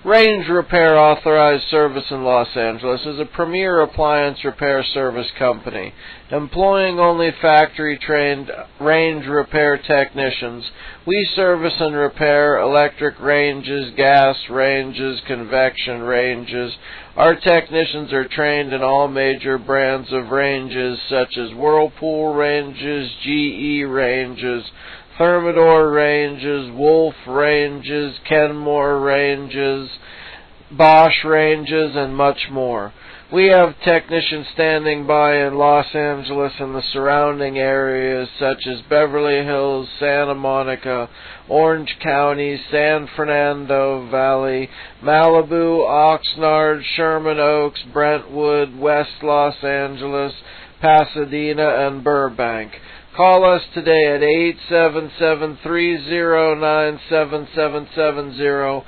Range Repair Authorized Service in Los Angeles is a premier appliance repair service company, employing only factory-trained range repair technicians. We service and repair electric ranges, gas ranges, convection ranges. Our technicians are trained in all major brands of ranges, such as Whirlpool ranges, GE ranges, Thermador ranges, Wolf ranges, Kenmore ranges, Bosch ranges, and much more. We have technicians standing by in Los Angeles and the surrounding areas such as Beverly Hills, Santa Monica, Orange County, San Fernando Valley, Malibu, Oxnard, Sherman Oaks, Brentwood, West Los Angeles, Pasadena, and Burbank. Call us today at 877-309-7770